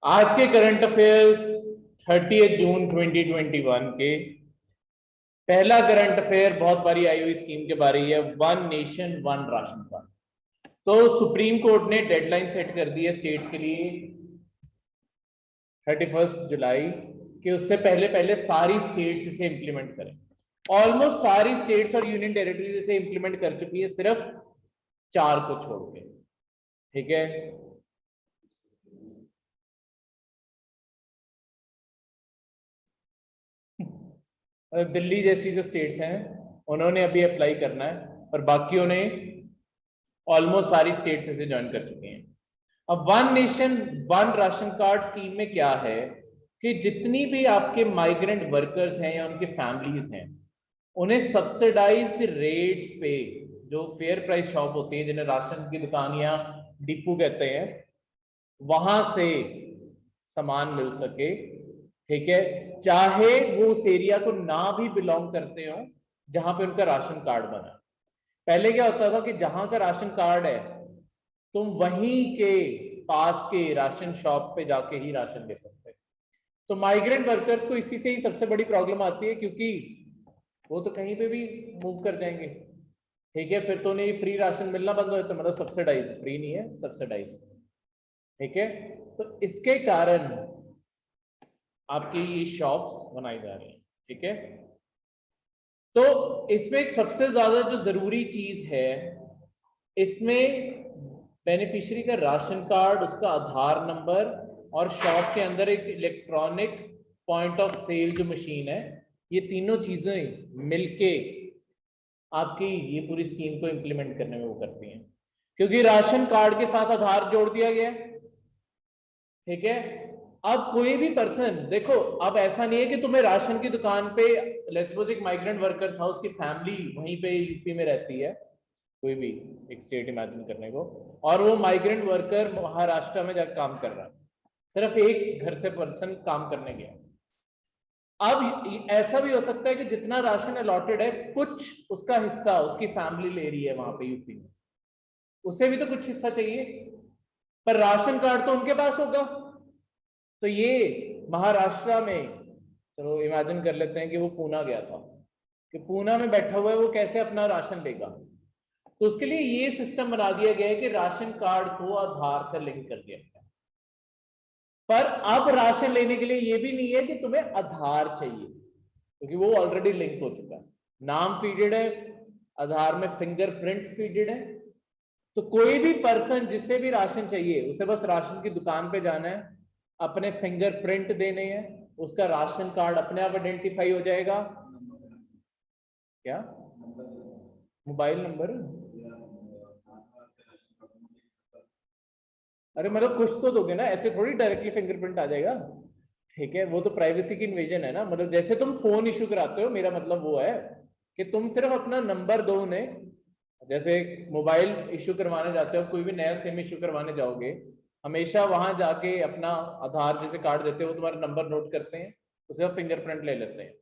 आज के current affairs 30 जून 2021 के पहला करंट अफेयर बहुत बारी आई हुई स्कीम के बारे है, one nation one ration card. तो सुप्रीम कोर्ट ने डेडलाइन सेट कर दी है स्टेट्स के लिए 31 जुलाई कि उससे पहले पहले सारी स्टेट्स इसे इंप्लीमेंट करें। ऑलमोस्ट सारी स्टेट्स और यूनियन टेरिटरीज इसे इंप्लीमेंट कर चुकी है, सिर्फ 4 को छोड़ के। ठीक है, दिल्ली जैसी जो स्टेट्स हैं उन्होंने अभी अप्लाई करना है, और बाकियों ने ऑलमोस्ट सारी स्टेट्स इसे ज्वाइन कर चुके हैं। अब one nation one ration card scheme में क्या है कि जितनी भी आपके माइग्रेंट वर्कर्स हैं या उनके फैमिलीज हैं, उन्हें सब्सिडाइज्ड रेट्स पे, जो फेयर प्राइस शॉप होती है जिन्हें राशन की दुकान या डिपो कहते हैं, वहां से सामान मिल सके। ठीक है, चाहे वो उस एरिया को ना भी बिलोंग करते हो जहां पे उनका राशन कार्ड बना। पहले क्या होता था कि जहां का राशन कार्ड है तुम वहीं के पास के राशन शॉप पे जाके ही राशन ले सकते। तो माइग्रेंट वर्कर्स को इसी से ही सबसे बड़ी प्रॉब्लम आती है, क्योंकि वो तो कहीं पे भी मूव कर जाएंगे। ठीक है, फिर तो उन्हें फ्री राशन मिलना बंद हो जाता, मतलब सब्सिडाइज, फ्री नहीं है, सब्सिडाइज। ठीक है, तो इसके कारण आपकी ये शॉप्स बनाई जा रही हैं। ठीक है, तो इसमें एक सबसे ज्यादा जो जरूरी चीज है, इसमें बेनिफिशियरी का राशन कार्ड, उसका आधार नंबर, और शॉप के अंदर एक इलेक्ट्रॉनिक पॉइंट ऑफ सेल जो मशीन है, ये तीनों चीजें मिलके आपकी ये पूरी स्कीम को इंप्लीमेंट करने में वो करती हैं। क्योंकि राशन कार्ड के साथ आधार जोड़ दिया गया। ठीक है, अब कोई भी पर्सन देखो, अब ऐसा नहीं है कि तुम्हें राशन की दुकान पे, लेट्स सपोज एक माइग्रेंट वर्कर था, उसकी फैमिली वहीं पे यूपी में रहती है, कोई भी एक स्टेट इमेजिन करने को, और वो माइग्रेंट वर्कर महाराष्ट्र में जाकर काम कर रहा है, सिर्फ एक घर से पर्सन काम करने गया। अब ऐसा भी हो सकता है कि जितना राशन अलॉटेड है, कुछ उसका हिस्सा उसकी फैमिली ले रही है वहां पे यूपी में, उसे भी तो कुछ हिस्सा चाहिए, पर राशन कार्ड तो उनके पास होगा। तो ये महाराष्ट्र में, चलो इमेजिन कर लेते हैं कि वो पूना गया था, कि पूना में बैठा हुआ है, वो कैसे अपना राशन लेगा। तो उसके लिए ये सिस्टम बना दिया गया है कि राशन कार्ड को आधार से लिंक कर दिया गया। पर अब राशन लेने के लिए ये भी नहीं है कि तुम्हें आधार चाहिए, क्योंकि वो ऑलरेडी लिंक हो चुका है, नाम फीडेड है, आधार में फिंगरप्रिंट्स फीडेड है। तो कोई भी पर्सन जिसे भी राशन चाहिए, उसे बस राशन की दुकान पे जाना है, अपने फिंगरप्रिंट देने हैं, उसका राशन कार्ड अपने आप आइडेंटिफाई हो जाएगा। क्या मोबाइल नंबर? अरे मतलब कुछ तो दोगे ना, ऐसे थोड़ी डायरेक्टली फिंगरप्रिंट आ जाएगा। ठीक है, वो तो प्राइवेसी की इन्वेजन है ना, मतलब जैसे तुम फोन इशू कराते हो, मेरा मतलब वो है कि तुम सिर्फ अपना नंबर दो उन्हें। जैसे मोबाइल इशू करवाने जाते हो, कोई भी नया सिम इशू करवाने जाओगे, हमेशा वहां जाके अपना आधार जैसे कार्ड देते हो, तुम्हारा नंबर नोट करते हैं, उसका फिंगरप्रिंट ले लेते हैं,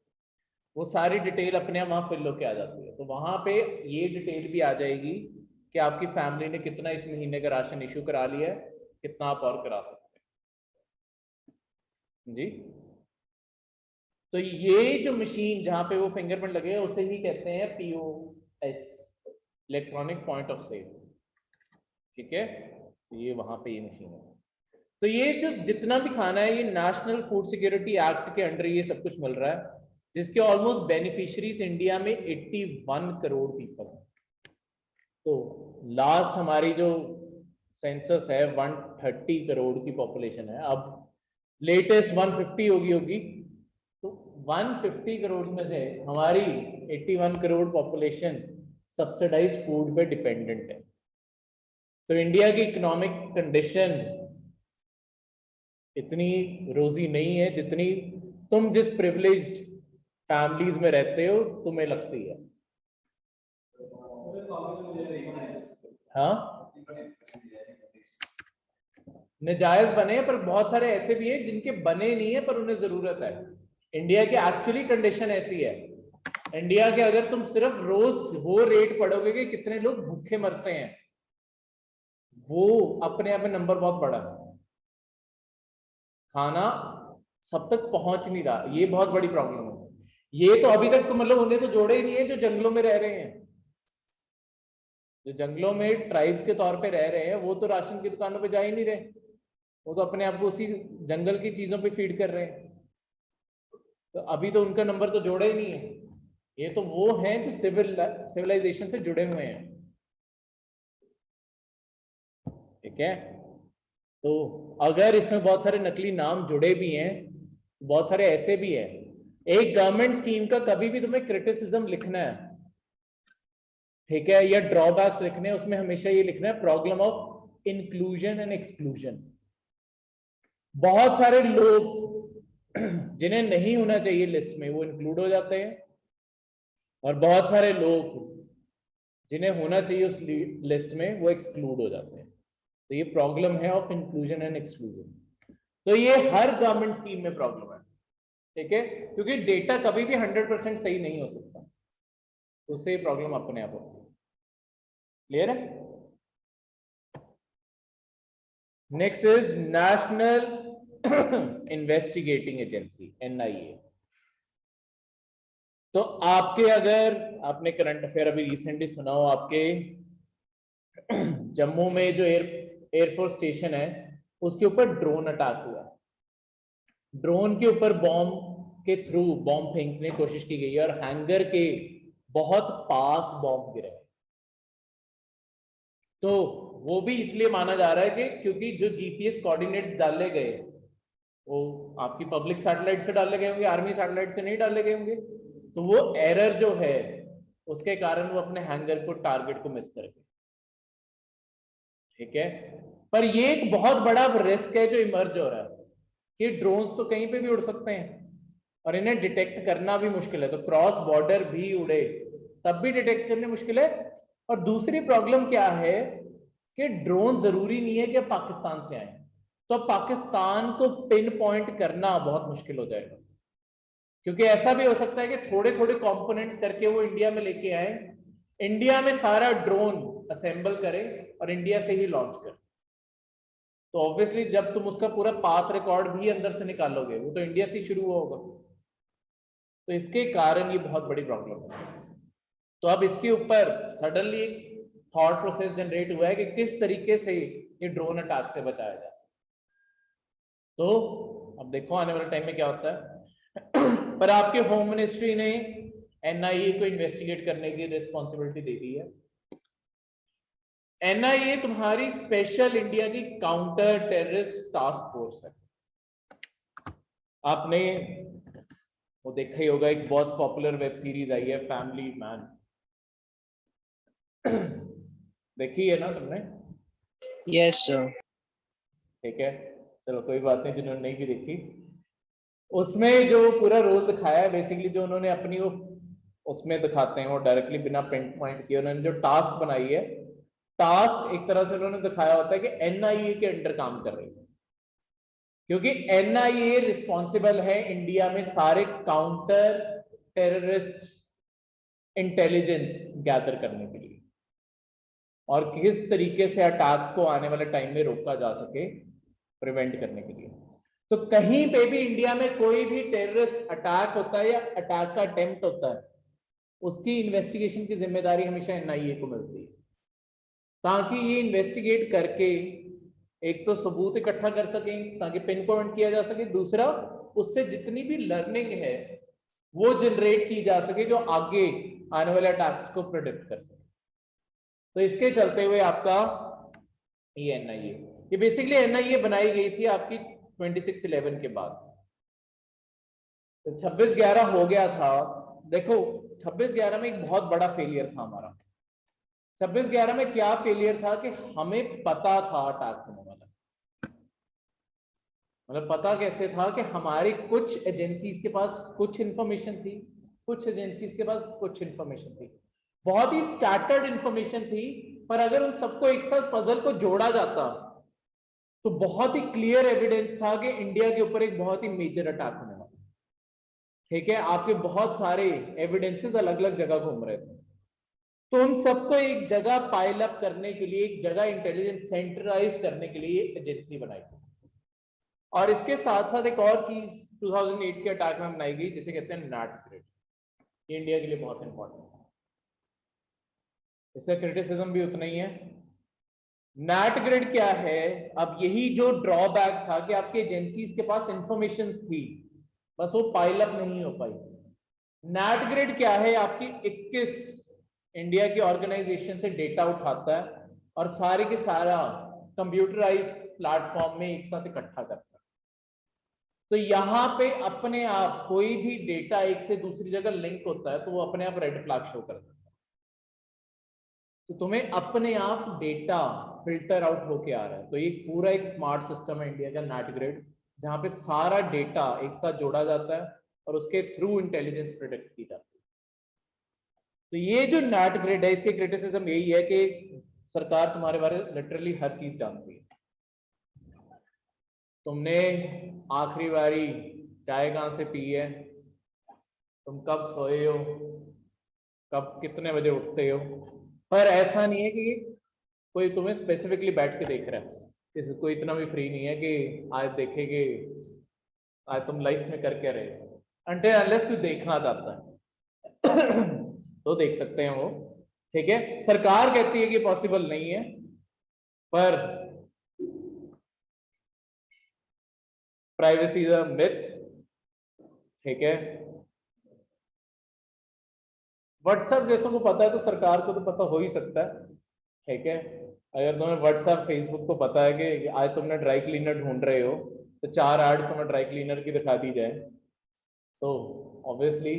वो सारी डिटेल अपने आप वहां फिल होके आ जाती है। तो वहां पे ये डिटेल भी आ जाएगी कि आपकी फैमिली ने कितना इस महीने का राशन इशू करा लिया है, कितना आप और करा सकते हैं जी। तो ये जो मशीन जहां पे वो फिंगरप्रिंट लगेगा, उसे ही कहते हैं POS, electronic point of sale. ठीक है, तो ये वहां पे ये मशीन है। तो ये जो जितना भी खाना है, ये नेशनल फूड सिक्योरिटी एक्ट के अंडर ये सब कुछ मिल रहा है, जिसके ऑलमोस्ट बेनिफिशियरीज इंडिया में 81 करोड़ पीपल हैं। तो लास्ट हमारी जो सेंसस है 130 करोड़ की पॉपुलेशन है, अब लेटेस्ट 150 होगी। तो 150 करोड़ में से हमारी 81 करोड़ पॉपुलेशन सब्सिडाइज फूड पे डिपेंडेंट है। तो इंडिया की इकोनॉमिक कंडीशन इतनी रोजी नहीं है जितनी तुम जिस प्रिविलेज्ड फैमिलीज में रहते हो तुम्हें लगती है। हाँ, नजायज बने, पर बहुत सारे ऐसे भी हैं जिनके बने नहीं है पर उन्हें जरूरत है। इंडिया की एक्चुअली कंडीशन ऐसी है, इंडिया के अगर तुम सिर्फ रोज वो रेट पढ़ोगे कि कितने लोग भूखे मरते हैं, वो अपने आप में नंबर बहुत बड़ा है। खाना सब तक पहुंच नहीं रहा, ये बहुत बड़ी प्रॉब्लम है। ये तो अभी तक तो मतलब उन्हें तो जोड़े ही नहीं है जो जंगलों में रह रहे हैं। जो जंगलों में ट्राइब्स के तौर पे रह रहे हैं वो तो राशन की दुकानों पे जा ही नहीं रहे, वो तो अपने आप को उसी जंगल की चीजों पे फीड कर रहे हैं। तो अभी तो उनका नंबर तो जोड़ा ही नहीं है। ये तो वो हैं जो सिविलाइजेशन से जुड़े हुए हैं। ठीक है, तो अगर इसमें बहुत सारे नकली नाम जुड़े भी हैं, बहुत सारे ऐसे भी हैं। एक गवर्नमेंट स्कीम का कभी भी तुम्हें क्रिटिसिज्म लिखना है, ठीक है, या ड्रॉबैक्स लिखने हैं, उसमें हमेशा ये लिखना है problem of inclusion and exclusion. बहुत सारे लोग जिन्हें नहीं होना चाहिए लिस्ट में वो इंक्लूड हो जाते हैं, और बहुत सारे लोग जिन्हें होना चाहिए उस लिस्ट में वो एक्सक्लूड हो जाते हैं। तो ये प्रॉब्लम है ऑफ इंक्लूजन एंड एक्सक्लूजन। तो ये हर गवर्नमेंट स्कीम में प्रॉब्लम है, ठीक है, क्योंकि डेटा कभी भी 100% सही नहीं हो सकता, तो उससे प्रॉब्लम अपने आप होती है। क्लियर है? Next is national investigating agency, NIA. तो आपके, अगर आपने करंट अफेयर अभी रिसेंटली सुना हो, आपके जम्मू में जो एयरफोर्स स्टेशन है उसके ऊपर ड्रोन अटैक हुआ। ड्रोन के ऊपर बॉम्ब के थ्रू बॉम्ब फेंकने की कोशिश की गई है, और हैंगर के बहुत पास बॉम्ब गिरे। तो वो भी इसलिए माना जा रहा है कि क्योंकि जो जीपीएस कोऑर्डिनेट्स डाले गए वो आपकी पब्लिक सैटेलाइट से डाले गए होंगे, आर्मी सैटेलाइट से नहीं डाले गए होंगे, तो वो एरर जो है उसके कारण वो अपने हैंगर को, टारगेट को मिस कर गए। ठीक है, पर ये एक बहुत बड़ा रिस्क है जो इमर्ज हो रहा है कि ड्रोन्स तो कहीं पे भी उड़ सकते हैं और इन्हें डिटेक्ट करना भी मुश्किल है। तो क्रॉस बॉर्डर भी उड़े तब भी डिटेक्ट करने मुश्किल है। और दूसरी प्रॉब्लम क्या है कि ड्रोन जरूरी नहीं है कि पाकिस्तान से आए, तो पाकिस्तान को पिन पॉइंट करना बहुत मुश्किल हो जाएगा, क्योंकि ऐसा भी हो सकता है कि थोड़े थोड़े कंपोनेंट्स करके वो इंडिया में लेके आए, इंडिया में सारा ड्रोन असेंबल करे और इंडिया से ही लॉन्च करे। तो ऑब्वियसली जब तुम उसका पूरा पाथ रिकॉर्ड भी अंदर से निकालोगे, वो तो इंडिया से शुरू होगा। तो इसके कारण ये बहुत बड़ी प्रॉब्लम है। तो अब इसके ऊपर सडनली एक थॉट प्रोसेस जनरेट हुआ है कि किस तरीके से ये ड्रोन अटैक से बचाया जा सकता। तो अब देखो आने वाले टाइम में क्या होता है। पर आपके होम मिनिस्ट्री ने एनआईए को इन्वेस्टिगेट करने की रिस्पॉन्सिबिलिटी दे दी है। एनआईए तुम्हारी स्पेशल इंडिया की काउंटर टेररिस्ट टास्क फोर्स है। आपने वो देखा ही होगा, एक बहुत पॉपुलर वेब सीरीज आई है फैमिली मैन, देखी है ना सबने? Yes sir. ठीक है, चलो कोई बात नहीं, जिन्होंने नहीं भी देखी, उसमें जो पूरा रोल दिखाया है बेसिकली, जो उन्होंने अपनी वो उसमें दिखाते हैं वो डायरेक्टली बिना पिन पॉइंट किए, उन्होंने जो टास्क बनाई है, टास्क एक तरह से उन्होंने दिखाया होता है कि एनआईए के अंडर काम कर रही है, क्योंकि एनआईए रिस्पॉन्सिबल है इंडिया में सारे काउंटर टेररिस्ट इंटेलिजेंस गैदर करने के लिए, और किस तरीके से अटैक्स को आने वाले टाइम में रोका जा सके, प्रिवेंट करने के लिए। तो कहीं पे भी इंडिया में कोई भी टेररिस्ट अटैक होता है या अटैक का अटेम्प्ट होता है, उसकी इन्वेस्टिगेशन की जिम्मेदारी हमेशा एनआईए को मिलती है, ताकि ये इन्वेस्टिगेट करके एक तो सबूत इकट्ठा कर सकें ताकि पिन पॉइंट किया जा सके, दूसरा उससे जितनी भी लर्निंग है वो जनरेट की जा सके जो आगे आने वाले अटैक्स को प्रिडिक्ट कर सके। तो इसके चलते हुए आपका ये एनआईए, ये बेसिकली एनआईए बनाई गई थी आपकी 26/11 के बाद। तो 26/11 हो गया था। देखो 26/11 में एक बहुत बड़ा फेलियर था हमारा। 26/11 में क्या फेलियर था कि हमें पता था अटैक होने वाला, मतलब पता कैसे था कि हमारी कुछ एजेंसीज के पास कुछ इंफॉर्मेशन थी, कुछ एजेंसीज के पास कुछ इंफॉर्मेशन थी, बहुत ही स्कैटर्ड इंफॉर्मेशन थी, पर अगर उन सबको एक साथ पजल को जोड़ा जाता तो बहुत ही क्लियर एविडेंस था कि इंडिया के ऊपर एक बहुत ही मेजर अटैक होने वाला। ठीक है, आपके बहुत सारे एविडेंसेस अलग अलग जगह घूम रहे थे, तो उन सबको एक जगह पाइल अप करने के लिए, एक जगह इंटेलिजेंस सेंट्रलाइज करने के लिए एजेंसी बनाई। और इसके साथ साथ एक और चीज 2008 के अटैक में बनाई गई जिसे कहते हैं नैट ग्रिड। ये इंडिया के लिए बहुत इंपॉर्टेंट है, इसका क्रिटिसिज्म भी उतना ही है। नैट ग्रिड क्या है? अब यही जो ड्रॉबैक था कि आपके एजेंसीज के पास इंफॉर्मेशन थी, बस वो पाइल अप नहीं हो पाई। नैट ग्रिड क्या है? आपकी 21 इंडिया की ऑर्गेनाइजेशन से डेटा उठाता है और सारे के सारा कंप्यूटराइज प्लेटफॉर्म में एक साथ इकट्ठा करता है। तो यहाँ पे अपने आप कोई भी डेटा एक से दूसरी जगह लिंक होता है तो वो अपने आप रेड फ्लैग शो करता है। तो तुम्हें अपने आप डेटा फिल्टर आउट होके आ रहा है। तो ये पूरा एक स्मार्ट सिस्टम है इंडिया का नैट ग्रिड, जहां पे सारा डेटा एक साथ जोड़ा जाता है और उसके थ्रू इंटेलिजेंस प्रोडक्ट की जाती है। तो ये जो नैट ग्रिड है, इसके क्रिटिसिज्म यही है कि सरकार तुम्हारे बारे में लिटरली हर चीज जानती है। तुमने आखिरी बारी चाय कहां से पी है, तुम कब सोए हो, कब कितने बजे उठते हो, पर ऐसा नहीं है कि कोई तुम्हें स्पेसिफिकली बैठ के देख रहा है। कोई इतना भी फ्री नहीं है कि आज देखेंगे आज तुम लाइफ में कर क्या रहे हो, अनटिल अनलेस कोई देखना चाहता है तो देख सकते हैं वो। ठीक है, सरकार कहती है कि पॉसिबल नहीं है, पर प्राइवेसी इज अ मिथ। ठीक है, व्हाट्सएप जैसों को पता है तो सरकार को तो पता हो ही सकता है। ठीक है, अगर तुम्हें व्हाट्सएप फेसबुक को पता है कि आज तुमने ड्राई क्लीनर ढूंढ रहे हो तो 4 ऐड तुम्हें ड्राई क्लीनर की दिखा दी जाए तो ऑब्वियसली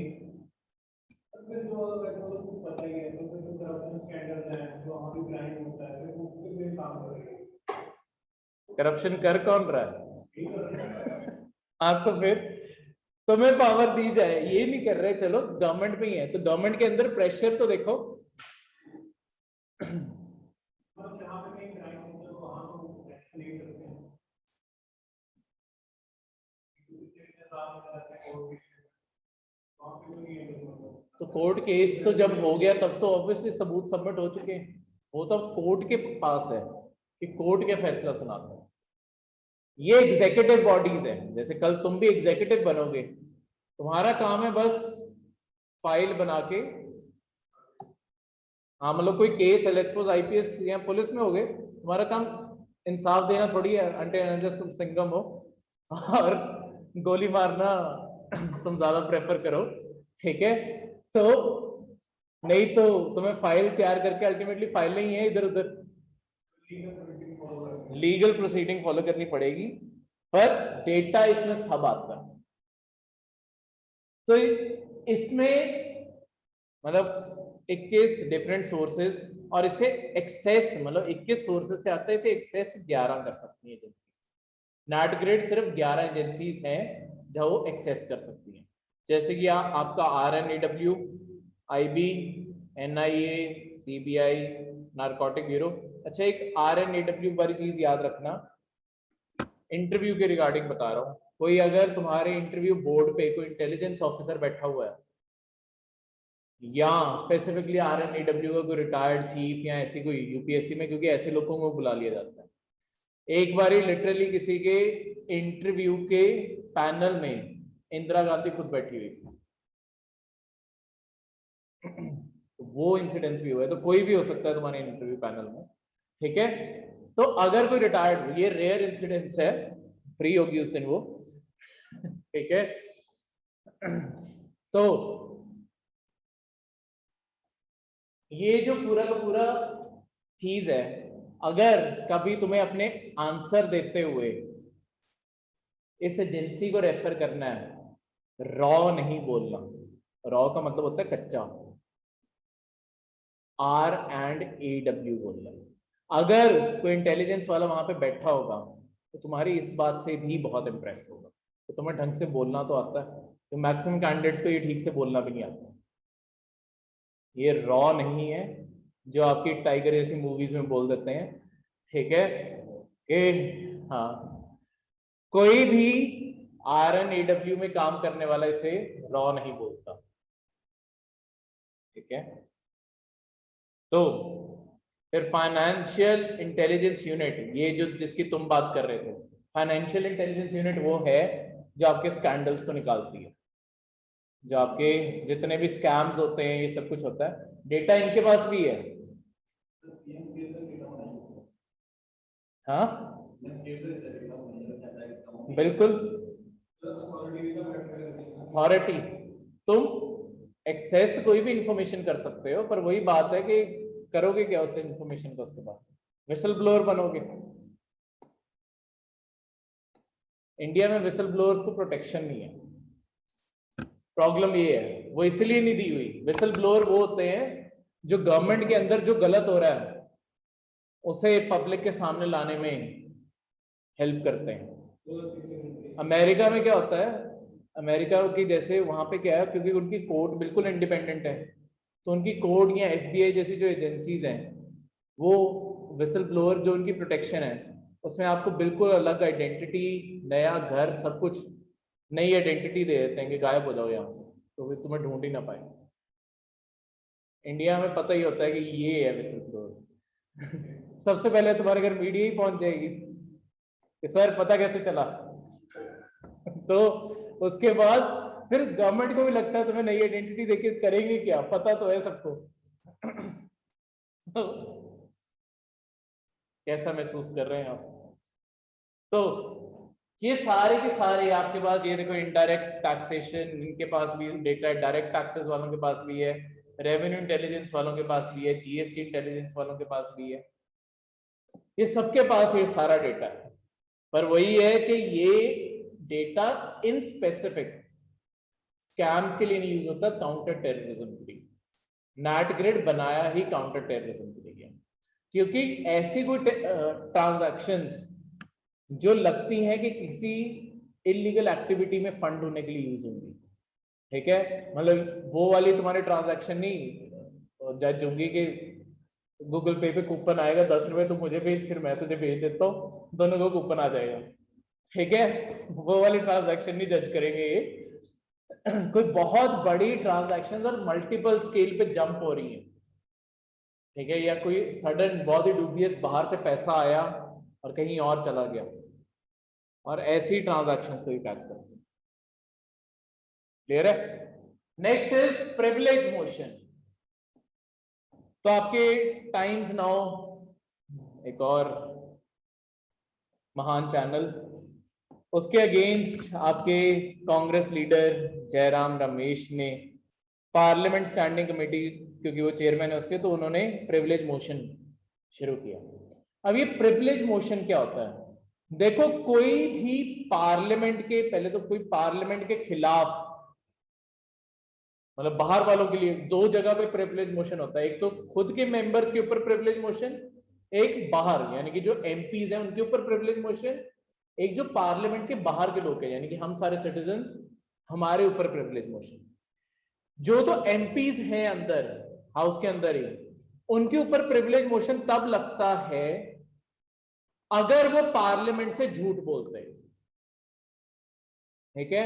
करप्शन कर कौन रहा है हाँ, तो फिर तुम्हें पावर दी जाए, ये नहीं कर रहे। चलो गवर्नमेंट में ही है तो गवर्नमेंट के अंदर प्रेशर तो देखो तो कोर्ट केस तो जब हो गया तब तो ऑब्वियसली सबूत सबमिट हो चुके हैं, वो तो कोर्ट के पास है कि कोर्ट के फैसला सुनाता है। ये एग्जीक्यूटिव बॉडीज है, जैसे कल तुम भी एग्जीक्यूटिव बनोगे, तुम्हारा काम है बस फाइल बना के, हाँ मतलब कोई केस है, लेट्स सपोज आईपीएस या पुलिस में हो गए, तुम्हारा काम इंसाफ देना थोड़ी है, अनटिल तुम सिंघम हो और गोली मारना तुम ज्यादा प्रेफर करो। ठीक है, तो नहीं तो तुम्हें फाइल तैयार करके अल्टीमेटली फाइल नहीं है इधर उधर लीगल प्रोसीडिंग फॉलो करनी पड़ेगी, पर डेटा इसमें सब आता है। तो इसमें मतलब 21 डिफरेंट सोर्सेज और इसे एक्सेस मतलब 21 सोर्सेज से आता है, इसे एक्सेस 11 कर सकती है एजेंसी। नैट ग्रिड सिर्फ 11 एजेंसीज हैं जहां वो एक्सेस कर सकती हैं, जैसे कि आपका RNAW, IB, NIA, CBI, narcotic bureau. अच्छा, एक RNAW वाली चीज याद रखना, इंटरव्यू के रिगार्डिंग बता रहा हूँ। कोई अगर तुम्हारे इंटरव्यू बोर्ड पे कोई इंटेलिजेंस ऑफिसर बैठा हुआ है या स्पेसिफिकली RNAW का कोई रिटायर्ड चीफ या ऐसी कोई यूपीएससी में, क्योंकि ऐसे लोगों को बुला लिया जाता है। एक बारी लिटरली किसी के इंटरव्यू के पैनल में इंदिरा गांधी खुद बैठी हुई थी वो इंसिडेंस भी हुआ है, तो कोई भी हो सकता है तुम्हारे इंटरव्यू पैनल में। ठीक है, तो अगर कोई रिटायर्ड, ये रेयर इंसिडेंस है, फ्री होगी उस दिन वो ठीक है तो ये जो पूरा का पूरा चीज है, अगर कभी तुम्हें अपने आंसर देते हुए इस एजेंसी को रेफर करना है, रॉ नहीं बोलना। रॉ का मतलब होता है कच्चा, R&AW बोलना। अगर कोई इंटेलिजेंस वाला वहां पे बैठा होगा तो तुम्हारी इस बात से भी बहुत इंप्रेस होगा तो तुम्हें ढंग से बोलना तो आता है, तो मैक्सिमम कैंडिडेट्स को ये ठीक से बोलना भी नहीं आता। ये रॉ नहीं है जो आपकी टाइगर जैसी मूवीज में बोल देते हैं। ठीक है कि हाँ, कोई भी RNAW में काम करने वाला इसे रॉ नहीं बोलता। ठीक है, तो फिर फाइनेंशियल इंटेलिजेंस यूनिट, ये जो जिसकी तुम बात कर रहे थे, फाइनेंशियल इंटेलिजेंस यूनिट वो है जो आपके स्कैंडल्स को निकालती है, जो आपके जितने भी स्कैम्स होते हैं, ये सब कुछ होता है, डेटा इनके पास भी है। हाँ बिल्कुल, अथॉरिटी, तुम एक्सेस कोई भी इंफॉर्मेशन कर सकते हो, पर वही बात है कि करोगे क्या उस इंफॉर्मेशन को, उसके बाद विसल ब्लोअर बनोगे। इंडिया में विसल ब्लोअर्स को प्रोटेक्शन नहीं है, प्रॉब्लम ये है, वो इसलिए नहीं दी हुई। विसल ब्लोअर वो होते हैं जो गवर्नमेंट के अंदर जो गलत हो रहा है उसे पब्लिक के सामने लाने में हेल्प करते हैं। अमेरिका में क्या होता है, अमेरिका की जैसे वहां पे क्या है, क्योंकि उनकी कोर्ट बिल्कुल इंडिपेंडेंट है, तो उनकी कोर्ट या एफबीआई जैसी जो एजेंसीज हैं वो विसल ब्लोअर जो उनकी प्रोटेक्शन है उसमें आपको बिल्कुल अलग आइडेंटिटी, नया घर, सब कुछ नई आइडेंटिटी दे देते हैं कि गायब हो जाओ यहाँ से, तो फिर तुम्हें ढूंढ ही ना पाए। इंडिया में पता ही होता है कि ये है विसल ब्लोअर सबसे पहले तुम्हारे घर मीडिया ही पहुंच जाएगी कि सर पता कैसे चला तो उसके बाद फिर गवर्नमेंट को भी लगता है तुम्हें नई आइडेंटिटी देके करेंगे क्या, पता तो है सबको कैसा महसूस कर रहे हैं आप। तो ये सारे के सारे आपके पास, ये देखो इनडायरेक्ट टैक्सेशन, इनके पास भी डेटा है, डायरेक्ट टैक्सेस वालों के पास भी है, रेवेन्यू इंटेलिजेंस वालों के पास भी है, जीएसटी इंटेलिजेंस वालों के पास भी है, ये सबके पास ये सारा डेटा है। पर वही है कि ये डेटा इन स्पेसिफिक स्कैम्स के लिए नहीं यूज होता, काउंटर टेररिज्म के लिए। NatGrid बनाया ही काउंटर टेररिज्म के लिए, क्योंकि ऐसी कोई ट्रांजैक्शंस जो लगती हैं कि किसी इलीगल एक्टिविटी में फंड होने के लिए यूज होंगी, ठीक है, मतलब वो वाली तुम्हारी ट्रांजैक्शन नहीं जज होंगी कि गूगल पे पे कूपन आएगा 10 रुपए, तुम मुझे भेज, फिर मैं तुझे भेज देता हूँ, दोनों को कूपन आ जाएगा, ठीक है, वो वाली ट्रांजैक्शन नहीं जज करेंगे ये कोई बहुत बड़ी ट्रांजैक्शन और मल्टीपल स्केल पे जंप हो रही है, ठीक है, या कोई सडन बहुत ही डूबियस बाहर से पैसा आया और कहीं और चला गया, और ऐसी ट्रांजैक्शंस को ही कैच करते हैं। क्लियर है? Next is privilege motion. तो आपके टाइम्स नाउ, एक और महान चैनल, उसके अगेंस्ट आपके कांग्रेस लीडर जयराम रमेश ने पार्लियामेंट स्टैंडिंग कमेटी, क्योंकि वो चेयरमैन है उसके, तो उन्होंने प्रिविलेज मोशन शुरू किया। अब ये प्रिविलेज मोशन क्या होता है? देखो, कोई भी पार्लियामेंट के, पहले तो कोई पार्लियामेंट के खिलाफ, मतलब बाहर वालों के लिए दो जगह पे प्रिविलेज मोशन होता है, एक तो खुद के मेंबर्स के ऊपर प्रिविलेज मोशन, एक बाहर यानी कि जो एमपीज हैं उनके ऊपर प्रिविलेज मोशन, एक जो पार्लियामेंट के बाहर के लोग हैं यानी कि हम सारे सिटीजन, हमारे ऊपर प्रिविलेज मोशन। जो तो एमपीज हैं अंदर हाउस के अंदर ही, उनके ऊपर प्रिविलेज मोशन तब लगता है अगर वो पार्लियामेंट से झूठ बोलते हैं, ठीक है।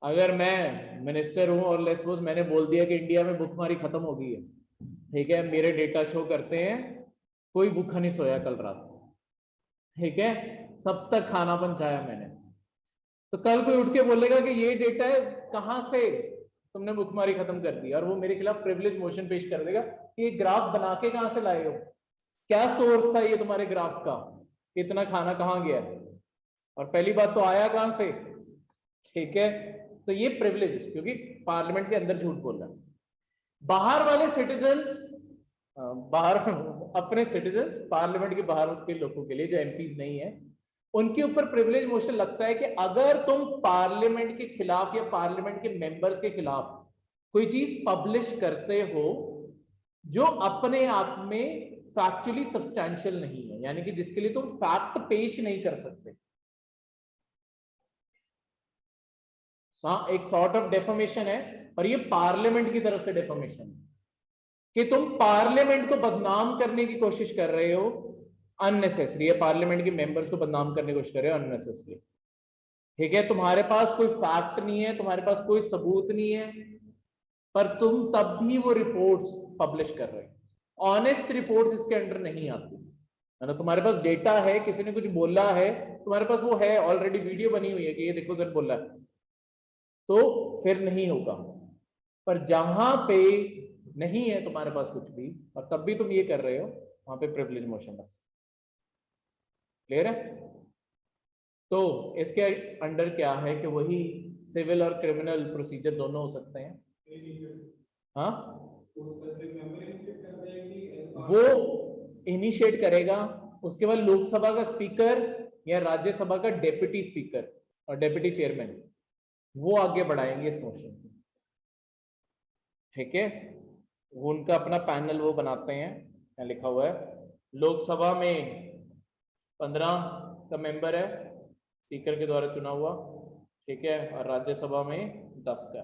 अगर मैं मिनिस्टर हूं और लेट्स सपोज मैंने बोल दिया कि इंडिया में भूखमरी खत्म हो गई है, ठीक है, मेरे डेटा शो करते हैं कोई भूखा नहीं सोया कल रात, ठीक है, सब तक खाना पहुंचाया मैंने, तो कल कोई उठ के बोलेगा कि ये डेटा है, कहां से तुमने भूखमरी खत्म कर दी, और वो मेरे खिलाफ प्रिविलेज मोशन पेश कर देगा कि ये ग्राफ बना के कहां से लाए हो, क्या सोर्स था ये तुम्हारे ग्राफ्स का, इतना खाना कहां गया, और पहली बात तो आया कहां से, ठीक है। तो ये प्रिविलेज, क्योंकि पार्लियामेंट के अंदर झूठ बोल रहा है। बाहर वाले सिटीजन्स, बाहर अपने सिटीजन्स, पार्लियामेंट के बाहर के लोगों के लिए जो एमपीज नहीं है, उनके ऊपर प्रिविलेज मोशन लगता है कि अगर तुम पार्लियामेंट के खिलाफ या पार्लियामेंट के मेंबर्स के खिलाफ कोई चीज पब्लिश करते हो जो अपने आप में फैक्चुअली सब्सटैंशियल नहीं है, यानी कि जिसके लिए तुम फैक्ट पेश नहीं कर सकते, एक सॉर्ट ऑफ डेफर्मेशन है, और ये पार्लियामेंट की तरफ से डेफर्मेशन है कि तुम पार्लियामेंट को बदनाम करने की कोशिश कर रहे हो अननेसेसरी, पार्लियामेंट के मेंबर्स को बदनाम करने की कोशिश कर रहे हो अननेसेसरी, ठीक है। तुम्हारे पास कोई फैक्ट नहीं है, तुम्हारे पास कोई सबूत नहीं है, पर तुम तब भी वो रिपोर्ट्स पब्लिश कर रहे हो। ऑनेस्ट रिपोर्ट्स इसके अंडर नहीं आती, है ना, तुम्हारे पास डेटा है, किसी ने कुछ बोला है, तुम्हारे पास वो है ऑलरेडी, वीडियो बनी हुई है कि ये देखो सर बोला है, तो फिर नहीं होगा। पर जहां पे नहीं है तुम्हारे पास कुछ भी और तब भी तुम ये कर रहे हो, वहां पे प्रिविलेज मोशन लग सकता। क्लियर है? तो इसके अंडर क्या है कि वही सिविल और क्रिमिनल प्रोसीजर दोनों हो सकते हैं। हाँ, वो इनिशिएट करेगा, उसके बाद लोकसभा का स्पीकर या राज्यसभा का डेप्यूटी स्पीकर और डेप्यूटी चेयरमैन वो आगे बढ़ाएंगे इस मोशन को। ठीक है, वो उनका अपना पैनल वो बनाते हैं, यहाँ लिखा हुआ है लोकसभा में 15 का मेंबर है स्पीकर के द्वारा चुना हुआ, ठीक है, और राज्यसभा में 10 का।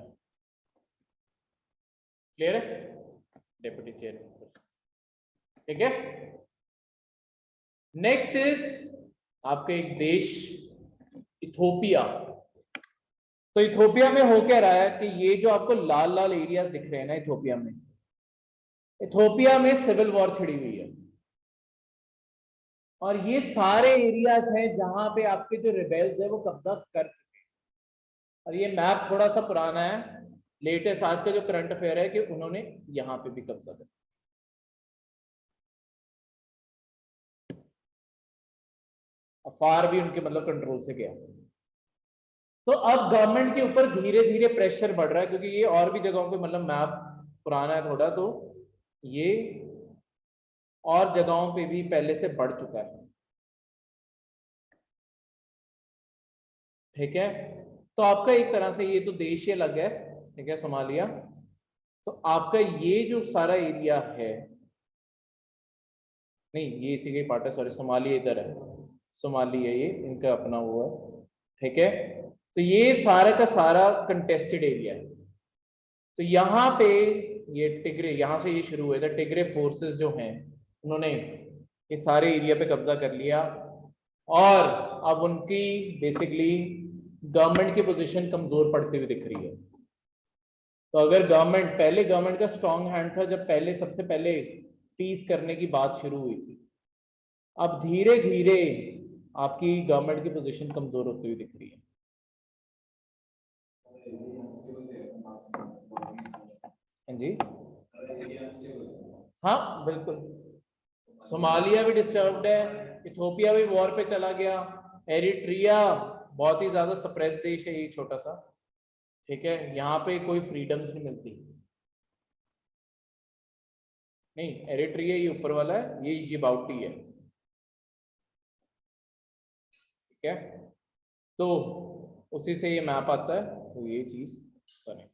क्लियर है? डेप्यूटी चेयरमैन, ठीक है। नेक्स्ट इज आपका एक देश इथोपिया। तो इथोपिया में हो क्या रहा है कि ये जो आपको लाल लाल एरियाज दिख रहे हैं ना, इथोपिया में सिविल वॉर छिड़ी हुई है और ये सारे एरियाज हैं जहां पे आपके जो रिबेल्स है वो कब्जा कर चुके हैं। और ये मैप थोड़ा सा पुराना है, लेटेस्ट आज का जो करंट अफेयर है कि उन्होंने यहां पे भी कब्जा कर, अफार भी उनके मतलब कंट्रोल से गया। तो अब गवर्नमेंट के ऊपर धीरे धीरे प्रेशर बढ़ रहा है, क्योंकि ये और भी जगहों पे मतलब मैप पुराना है थोड़ा, तो ये और जगहों पे भी पहले से बढ़ चुका है। ठीक है, तो आपका एक तरह से ये तो देश ही अलग है, ठीक है, सोमालिया। तो आपका ये जो सारा एरिया है, नहीं ये इसी का पार्ट है, सॉरी, सोमालिया इधर है, सोमाली है ये, इनका अपना हुआ है। ठीक है, तो ये सारा का सारा कंटेस्टेड एरिया है। तो यहाँ पे ये टिग्रे, यहाँ से ये शुरू हुए थे, टिग्रे फोर्सेस जो हैं उन्होंने ये सारे एरिया पे कब्जा कर लिया और अब उनकी बेसिकली गवर्नमेंट की पोजीशन कमजोर पड़ती हुई दिख रही है। तो अगर गवर्नमेंट का स्ट्रॉन्ग हैंड था जब पहले सबसे पहले पीस करने की बात शुरू हुई थी, अब धीरे धीरे आपकी गवर्नमेंट की पोजीशन कमजोर होती हुई दिख रही है। हाँ जी, हाँ बिल्कुल, सोमालिया भी डिस्टर्ब्ड है, इथोपिया भी वॉर पे चला गया, एरिट्रिया बहुत ही ज्यादा सप्रेस देश है ये छोटा सा, ठीक है, यहाँ पे कोई फ्रीडम्स नहीं मिलती। नहीं, एरिट्रिया ये ऊपर वाला है, ये जिबाउटी है, ठीक है, तो उसी से ये मैप आता है, तो ये चीज बने।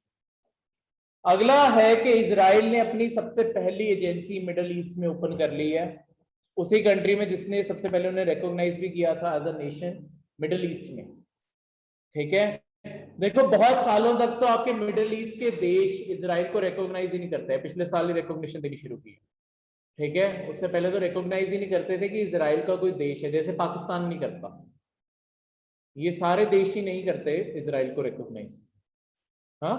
अगला है कि इजराइल ने अपनी सबसे पहली एजेंसी मिडल ईस्ट में ओपन कर ली है, उसी कंट्री में जिसने सबसे पहले उन्हें रिकॉग्नाइज भी किया था as a nation Middle East में। ठीक है, देखो बहुत सालों तक तो आपके मिडल ईस्ट के देश इजराइल को रिकॉग्नाइज ही नहीं करते हैं, पिछले साल ही रिकॉग्निशन देनी शुरू की। ठीक है, उससे पहले तो रिकॉग्नाइज ही नहीं करते थे कि इजराइल का कोई देश है, जैसे पाकिस्तान नहीं करता, ये सारे देश ही नहीं करते इजराइल को रिकॉग्नाइज। हाँ,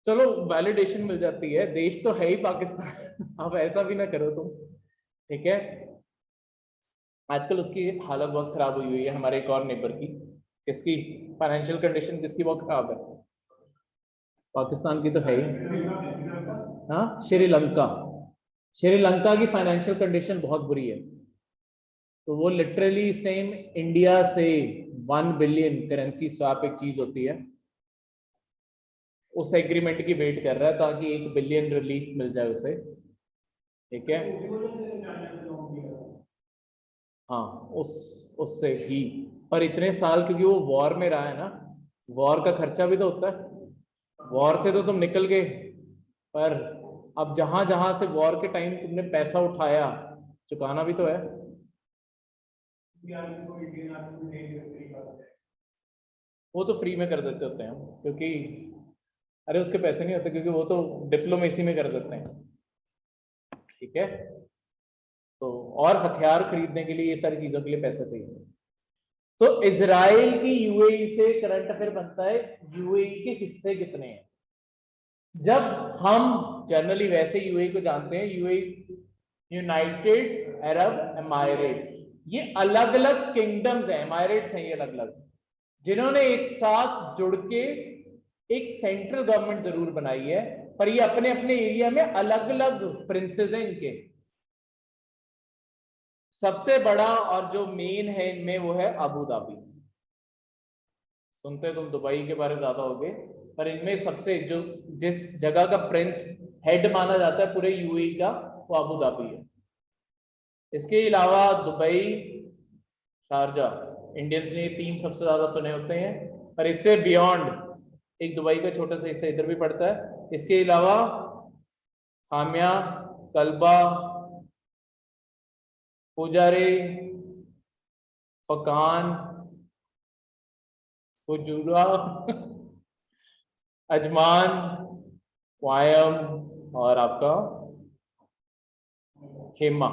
चलो वैलिडेशन मिल जाती है, देश तो है ही पाकिस्तान अब ऐसा भी ना करो तुम। ठीक है, आजकल उसकी हालत बहुत खराब हुई है, हमारे एक और नेबर की, किसकी फाइनेंशियल कंडीशन किसकी बहुत खराब है, पाकिस्तान की तो है ही। हाँ, श्रीलंका की फाइनेंशियल कंडीशन बहुत बुरी है, तो वो लिटरली सेम इंडिया से 1 बिलियन करेंसी स्वैप एक चीज होती है, उस एग्रीमेंट की वेट कर रहा है ताकि 1 बिलियन रिलीफ मिल जाए उसे। ठीक है, हाँ, उससे ही, पर इतने साल क्योंकि वो वॉर में रहा है ना, वॉर का खर्चा भी तो होता है, वॉर से तो तुम निकल गए, पर अब जहां जहां से वॉर के टाइम तुमने पैसा उठाया चुकाना भी तो है। वो तो फ्री में कर देते होते हैं हम, क्योंकि अरे उसके पैसे नहीं होते, क्योंकि वो तो डिप्लोमेसी में कर देते हैं। ठीक है, तो और हथियार खरीदने के लिए, ये सारी चीजों के लिए पैसा चाहिए। तो इजराइल की यूएई से करंट अफेयर बनता है, यूएई के हिस्से कितने हैं। जब हम जनरली वैसे यूएई को जानते हैं, यूएई यूनाइटेड अरब एमायरेट्स। ये अलग अलग किंगडम्स हैं, एमायरेट्स हैं ये अलग अलग, जिन्होंने एक साथ जुड़ के एक सेंट्रल गवर्नमेंट जरूर बनाई है, पर ये अपने अपने एरिया में अलग अलग प्रिंसेस हैं इनके। सबसे बड़ा और जो मेन है इनमें वो है अबू धाबी। सुनते तुम दुबई के बारे ज्यादा होगे, पर इनमें सबसे जो जिस जगह का प्रिंस हेड माना जाता है पूरे यूएई का, वो अबू धाबी है। इसके अलावा दुबई, शारजाह, इंडियंस ने 3 सबसे ज्यादा सुने होते हैं, पर इससे बियॉन्ड एक दुबई का छोटा सा हिस्सा इधर भी पड़ता है। इसके अलावा हामिया, कल्बा, पुजारे, फकान, फुजूरा, अजमान, वायम और आपका खेमा,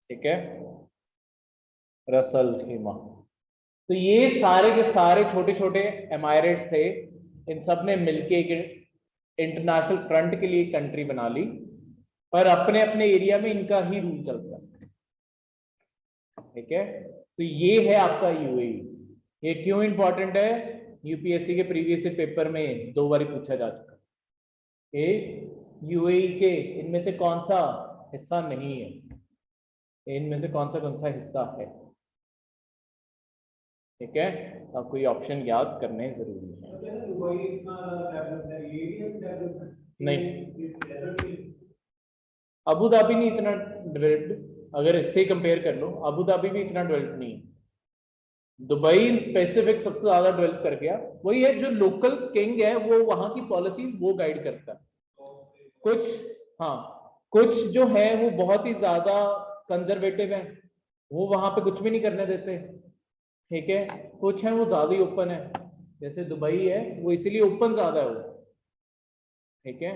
ठीक है, रसल खेमा। तो ये सारे के सारे छोटे छोटे एमायरेट्स थे, इन सब ने मिलके एक इंटरनेशनल फ्रंट के लिए कंट्री बना ली, पर अपने अपने एरिया में इनका ही रूल चलता है, ठीक है। तो ये है आपका यूएई। ये क्यों इंपॉर्टेंट है? यूपीएससी के प्रीवियस पेपर में 2 बार पूछा जा चुका है। यूएई के इनमें से कौन सा हिस्सा नहीं है, इनमें से कौन सा हिस्सा है, ठीक है। आपको ये ऑप्शन याद करने जरूरी है। नहीं, अबू धाबी नहीं इतना डेवलप्ड, अगर इससे कंपेयर कर लो अबू धाबी भी इतना डेवलप नहीं है। दुबई इन स्पेसिफिक सबसे ज्यादा डेवलप कर गया, वही है जो लोकल किंग है वो वहां की पॉलिसीज वो गाइड करता है। कुछ, हाँ, कुछ जो है वो बहुत ही ज्यादा कंजर्वेटिव है, वो वहां पे कुछ भी नहीं करने देते, ठीक है। कुछ है वो ज्यादा ही ओपन है, जैसे दुबई है वो इसीलिए ओपन ज्यादा है वो, ठीक है।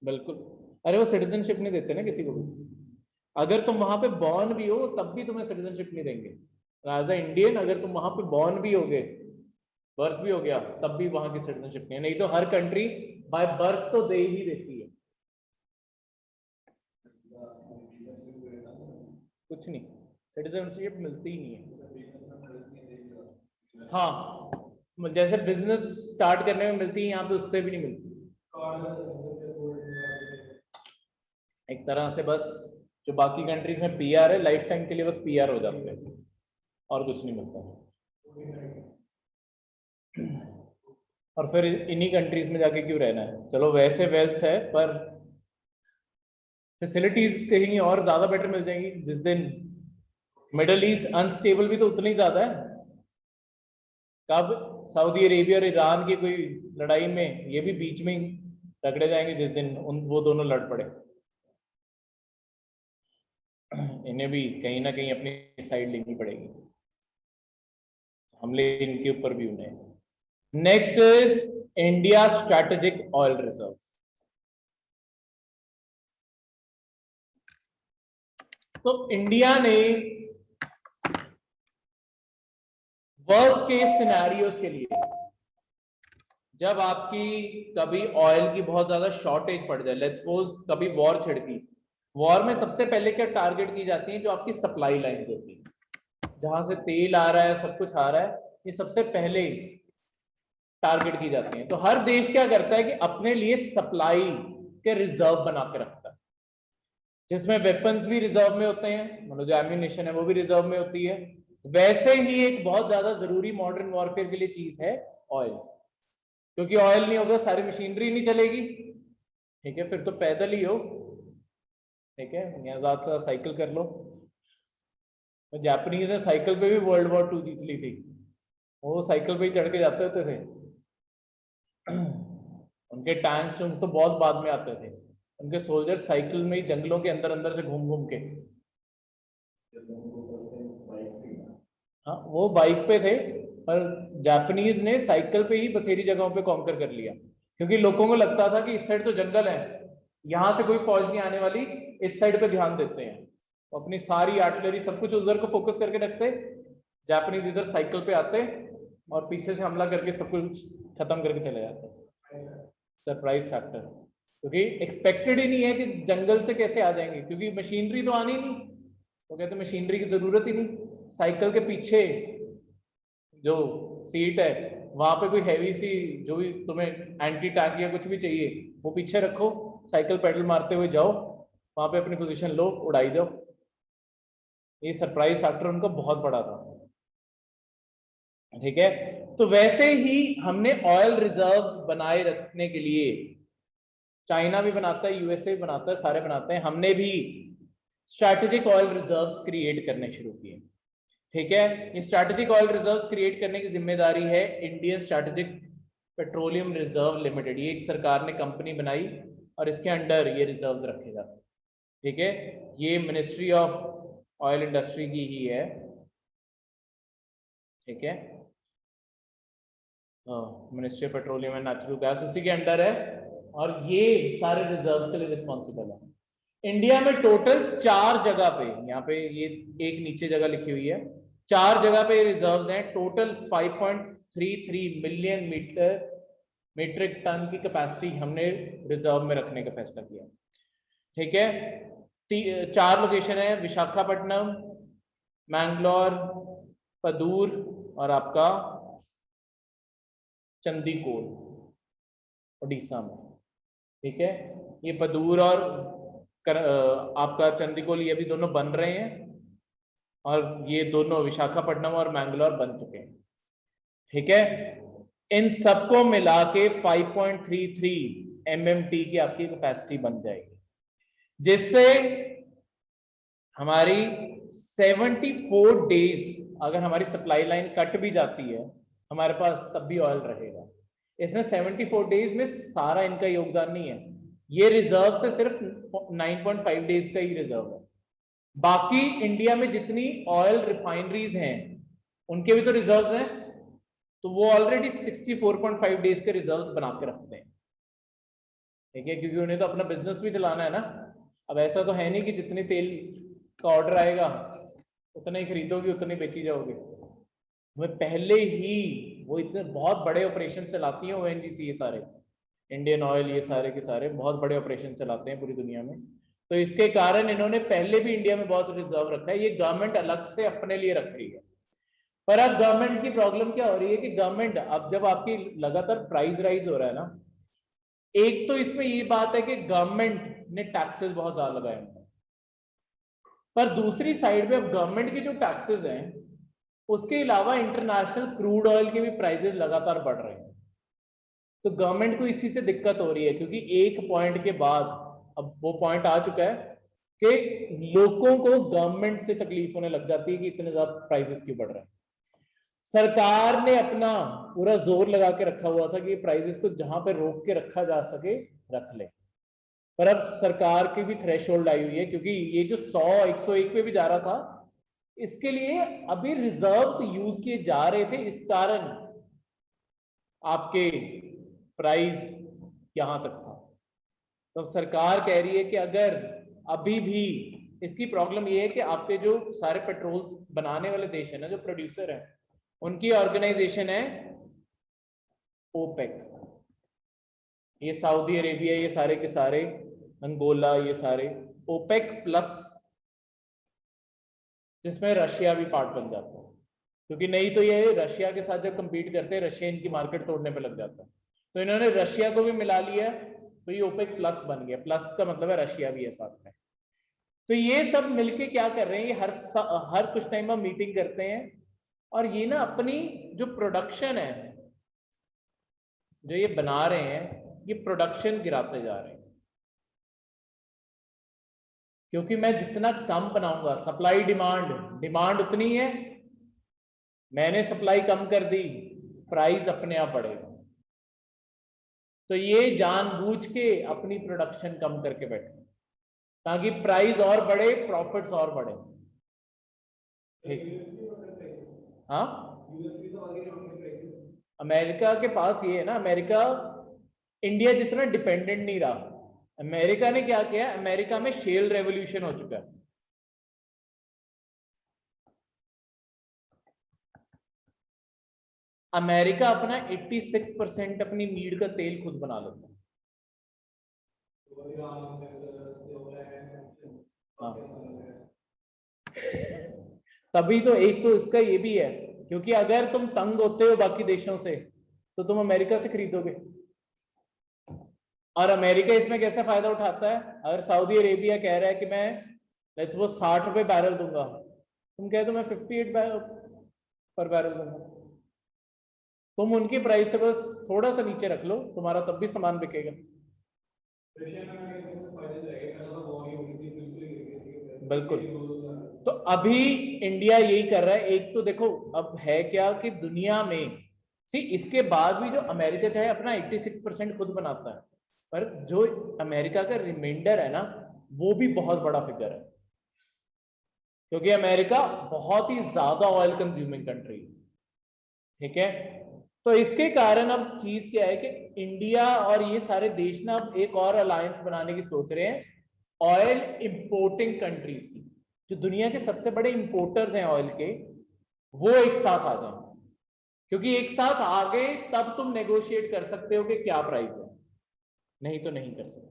बिल्कुल, अरे वो सिटीजनशिप नहीं देते ना किसी को भी, अगर तुम वहां पे बॉर्न भी हो तब भी तुम्हें सिटीजनशिप नहीं देंगे। एज अ इंडियन अगर तुम वहां पे बॉर्न भी होगे, बर्थ भी हो गया, तब भी वहां की सिटीजनशिप नहीं तो हर कंट्री बाय बर्थ तो दे ही देती है। कुछ नहीं, सिटीजनशिप मिलती ही नहीं है। हाँ, जैसे बिजनेस स्टार्ट करने में मिलती है, यहाँ पे उससे भी नहीं मिलती। एक तरह से बस जो बाकी कंट्रीज में पीआर है, लाइफ टाइम के लिए बस पीआर हो जाते हैं और कुछ नहीं मिलता। और फिर इन्हीं कंट्रीज में जाके क्यों रहना है? चलो वैसे वेल्थ है, पर फैसिलिटीज कहीं और ज्यादा बेटर मिल जाएंगी। जिस दिन मिडल ईस्ट अनस्टेबल भी तो उतना ही ज्यादा है। कब सऊदी अरेबिया और ईरान की कोई लड़ाई में ये भी बीच में रगड़े जाएंगे जिस दिन वो दोनों लड़ पड़े। इन्हें भी कहीं ना कहीं अपनी साइड लेनी पड़ेगी, हमले इनके ऊपर भी होने। Next is India strategic oil reserves. तो इंडिया ने वर्स्ट केस सिनेरियोस के लिए, जब आपकी कभी ऑयल की बहुत ज्यादा शॉर्टेज पड़ जाए, लेट्स सपोज कभी वॉर छिड़की, वॉर में सबसे पहले क्या टारगेट की जाती है? जो आपकी सप्लाई लाइंस होती है, जहां से तेल आ रहा है, सब कुछ आ रहा है, ये सबसे पहले टारगेट की जाती है। तो हर देश क्या करता है कि अपने लिए सप्लाई के रिजर्व बना के रखता है, जिसमें वेपन्स भी रिजर्व में होते हैं, मतलब जो एम्यूनिशन है वो भी रिजर्व में होती है। वैसे ही एक बहुत ज्यादा जरूरी मॉडर्न वॉरफेयर के लिए चीज है ऑयल, क्योंकि ऑयल नहीं होगा सारी मशीनरी नहीं चलेगी, ठीक है। फिर तो पैदल ही हो, ठीक है, यहाँ ज्यादा से साइकिल कर लो। तो जापानीज ने साइकिल पे भी वर्ल्ड वॉर 2 जीत ली थी, वो साइकिल पे ही चढ़ के जाते होते थे। उनके टैंक्स तो बहुत बाद में आते थे, उनके सोल्जर साइकिल में ही जंगलों के अंदर अंदर से घूम घूम के, हाँ वो बाइक पे थे, पर जापानीज ने साइकिल पे ही बथेरी जगहों पे कॉन्कर कर लिया, क्योंकि लोगों को लगता था कि इस साइड तो जंगल है, यहाँ से कोई फौज नहीं आने वाली, इस साइड पे ध्यान देते हैं, तो अपनी सारी आर्टिलरी सब कुछ उधर को फोकस करके रखते, जापानीज इधर साइकिल पे आते, और पीछे से हमला करके सब कुछ खत्म करके चले जाते हैं। सरप्राइज फैक्टर, क्योंकि एक्सपेक्टेड ही नहीं है कि जंगल से कैसे आ जाएंगे, क्योंकि मशीनरी तो आनी नहीं, तो कहते मशीनरी की जरूरत ही नहीं। साइकिल के पीछे जो सीट है वहां पे कोई हैवी सी जो भी तुम्हें एंटी टैंक या कुछ भी चाहिए वो पीछे रखो, साइकिल पेडल मारते हुए जाओ, वहां पे अपनी पोजीशन लो, उड़ाई जाओ। ये सरप्राइज फैक्टर उनका बहुत बड़ा था। ठीक है, तो वैसे ही हमने ऑयल रिजर्व्स बनाए रखने के लिए, चाइना भी बनाता है, यूएसए भी बनाता है, सारे बनाते हैं, हमने भी स्ट्रैटेजिक ऑयल रिजर्व्स क्रिएट करने शुरू किए। ठीक है, ये स्ट्रैटेजिक ऑयल रिजर्व्स क्रिएट करने की जिम्मेदारी है Indian strategic petroleum reserve limited. ये एक सरकार ने कंपनी बनाई और इसके अंडर ये रिजर्व्स रखेगा। ठीक है, ये मिनिस्ट्री ऑफ ऑयल इंडस्ट्री की ही है। ठीक है, ministry of petroleum and natural gas उसी के अंडर है और ये सारे रिजर्व्स के लिए रिस्पॉन्सिबल है। इंडिया में टोटल 4 जगह पे, यहाँ पे ये एक नीचे जगह लिखी हुई है, 4 जगह पे रिजर्व्स हैं। टोटल 5.33 मिलियन मीट्रिक टन की कैपेसिटी हमने रिजर्व में रखने का फैसला किया। ठीक है, 4 लोकेशन है, विशाखापट्टनम, मैंगलोर, पदूर और आपका चंदीकोल उड़ीसा में। ठीक है, ये पदूर और आपका चंदीकोल ये भी दोनों बन रहे हैं और ये दोनों विशाखापट्टनम और मैंगलोर बन चुके हैं। ठीक है, इन सबको मिला के 5.33 MMT की आपकी कैपेसिटी बन जाएगी, जिससे हमारी 74 डेज अगर हमारी सप्लाई लाइन कट भी जाती है हमारे पास तब भी ऑयल रहेगा। इसमें 74 डेज में सारा इनका योगदान नहीं है, ये रिजर्व से सिर्फ 9.5 डेज का ही रिजर्व है। बाकी इंडिया में जितनी ऑयल रिफाइनरीज हैं उनके भी तो रिजर्व्स हैं, तो वो ऑलरेडी 64.5 डेज के रिजर्व्स बना के रखते हैं। ठीक है, क्योंकि उन्हें तो अपना बिजनेस भी चलाना है ना। अब ऐसा तो है नहीं कि जितनी तेल का ऑर्डर आएगा उतना ही खरीदोगे उतने बेची जाओगे। मैं पहले ही वो इतने बहुत बड़े ऑपरेशन चलाती है ONGC, ये सारे इंडियन ऑयल ये सारे के सारे बहुत बड़े ऑपरेशन चलाते हैं पूरी दुनिया में, तो इसके कारण इन्होंने पहले भी इंडिया में बहुत रिजर्व रखा है। ये गवर्नमेंट अलग से अपने लिए रख रही है। पर अब गवर्नमेंट की प्रॉब्लम क्या हो रही है कि गवर्नमेंट अब जब आपकी लगातार प्राइस राइज हो रहा है ना, एक तो इसमें ये बात है कि गवर्नमेंट ने टैक्सेस बहुत ज्यादा लगाए हैं, पर दूसरी साइड पे अब गवर्नमेंट के जो टैक्सेस हैं उसके अलावा इंटरनेशनल क्रूड ऑयल के भी प्राइसेस लगातार बढ़ रहे हैं। तो गवर्नमेंट को इसी से दिक्कत हो रही है, क्योंकि एक पॉइंट के बाद अब वो पॉइंट आ चुका है कि लोगों को गवर्नमेंट से तकलीफ होने लग जाती है कि इतने ज्यादा प्राइसेस क्यों बढ़ रहे हैं। सरकार ने अपना पूरा जोर लगा के रखा हुआ था कि प्राइसेस को जहां पे रोक के रखा जा सके रख ले, पर अब सरकार की भी थ्रेशोल्ड आई हुई है, क्योंकि ये जो 100-101 पे भी जा रहा था, इसके लिए अभी रिजर्व्स यूज किए जा रहे थे, इस कारण आपके प्राइस यहां तक था। तो सरकार कह रही है कि अगर अभी भी, इसकी प्रॉब्लम ये है कि आपके जो सारे पेट्रोल बनाने वाले देश है ना, जो प्रोड्यूसर है, उनकी ऑर्गेनाइजेशन है ओपेक। ये सऊदी अरेबिया ये सारे के सारे, अंगोला ये सारे ओपेक प्लस, जिसमें रशिया भी पार्ट बन जाता है, क्योंकि नहीं तो ये रशिया के साथ जब कंपीट करते हैं रशिया इनकी मार्केट तोड़ने पे लग जाता है। तो इन्होंने रशिया को भी मिला लिया, तो ये ओपेक प्लस बन गया। प्लस का मतलब है रशिया भी है साथ में। तो ये सब मिलके क्या कर रहे हैं, ये हर कुछ टाइम में मीटिंग करते हैं और ये ना अपनी जो प्रोडक्शन है जो ये बना रहे हैं, ये प्रोडक्शन गिराते जा रहे हैं। क्योंकि मैं जितना कम बनाऊंगा, सप्लाई डिमांड उतनी है, मैंने सप्लाई कम कर दी, प्राइस अपने आप बढ़ेगा। तो ये जानबूझ के अपनी प्रोडक्शन कम करके बैठे ताकि प्राइस और बढ़े, प्रॉफिट्स और बढ़े। ठीक, हाँ, अमेरिका के पास ये है ना, अमेरिका इंडिया जितना डिपेंडेंट नहीं रहा। अमेरिका ने क्या किया, अमेरिका में शेल रेवोल्यूशन हो चुका है। अमेरिका अपना 86% अपनी नीड का तेल खुद बना लेता है। हाँ। तभी तो एक तो इसका ये भी है, क्योंकि अगर तुम तंग होते हो बाकी देशों से तो तुम अमेरिका से खरीदोगे, और अमेरिका इसमें कैसे फायदा उठाता है? अगर सऊदी अरेबिया कह रहा है कि मैं लेट्स वो 60 रुपए बैरल दूंगा, तुम कह दो मैं 58 पर बैरल दूंगा, तुम उनकी प्राइस से बस थोड़ा सा नीचे रख लो, तुम्हारा तब भी सामान बिकेगा। बिल्कुल। तो अभी इंडिया यही कर रहा है। एक तो देखो अब है क्या कि दुनिया में इसके बाद भी जो अमेरिका चाहे अपना 86% खुद बनाता है, पर जो अमेरिका का रिमाइंडर है ना, वो भी बहुत बड़ा फिगर है, क्योंकि अमेरिका बहुत ही ज्यादा ऑयल कंज्यूमिंग कंट्री है। ठीक है, तो इसके कारण अब चीज क्या है कि इंडिया और ये सारे देश ना अब एक और अलायंस बनाने की सोच रहे हैं ऑयल इंपोर्टिंग कंट्रीज की, जो दुनिया के सबसे बड़े इंपोर्टर्स हैं ऑयल के, वो एक साथ आ जाएं, क्योंकि एक साथ आ गए तब तुम नेगोशिएट कर सकते हो कि क्या प्राइस है, नहीं तो नहीं कर सकते।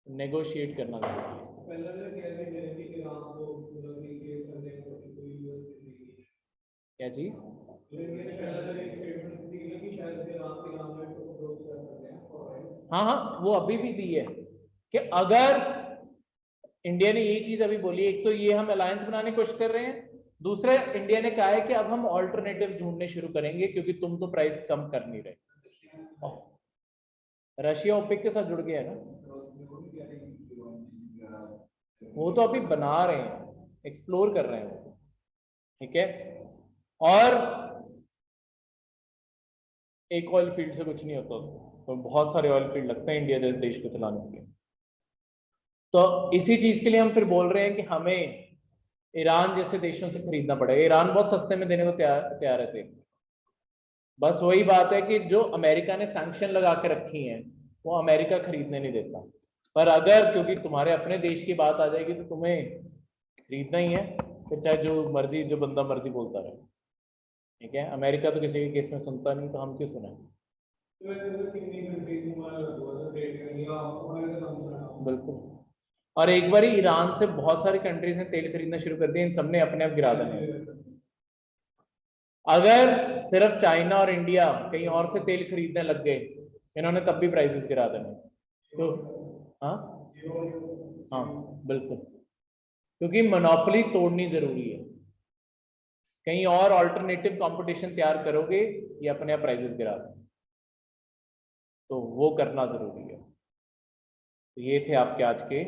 नेगोशिएट करना जरूरी है। क्या चीज? हाँ हाँ, वो अभी भी दी है कि अगर इंडिया ने यही चीज अभी बोली, एक तो ये हम अलायंस बनाने की कोशिश कर रहे हैं, दूसरा इंडिया ने कहा है कि अब हम ऑल्टरनेटिव ढूंढने शुरू करेंगे क्योंकि तुम तो प्राइस कम कर नहीं रहे। रशिया ओपेक के साथ जुड़ गया है ना, वो तो अभी बना रहे हैं, एक्सप्लोर कर रहे हैं। ठीक है, और एक ऑयल फील्ड से कुछ नहीं होता, तो बहुत सारे ऑयल फील्ड लगते हैं इंडिया जैसे देश को चलाने के लिए। तो इसी चीज के लिए हम फिर बोल रहे हैं कि हमें ईरान जैसे देशों से खरीदना पड़ेगा। ईरान बहुत सस्ते में देने को तैयार है तेल। बस वही बात है कि जो अमेरिका ने सैंक्शन लगा के रखी हैं वो अमेरिका खरीदने नहीं देता, पर अगर क्योंकि तुम्हारे अपने देश की बात आ जाएगी तो तुम्हें खरीदना ही है, फिर चाहे जो मर्जी जो बंदा मर्जी बोलता रहे। ठीक है, अमेरिका तो किसी के केस में सुनता नहीं, तो हम क्यों सुने? बिल्कुल। और एक बार ईरान से बहुत सारी कंट्रीज ने तेल खरीदना शुरू कर दिया, इन सबने अपने आप गिरा देना है। अगर सिर्फ चाइना और इंडिया कहीं और से तेल खरीदने लग गए, इन्होंने तब भी प्राइसेस गिरा देने। तो हाँ हाँ बिल्कुल, क्योंकि मोनोपोली तोड़नी जरूरी है। कहीं और अल्टरनेटिव कंपटीशन तैयार करोगे, ये अपने आप प्राइसेस गिरा दें, तो वो करना जरूरी है। तो ये थे आपके आज के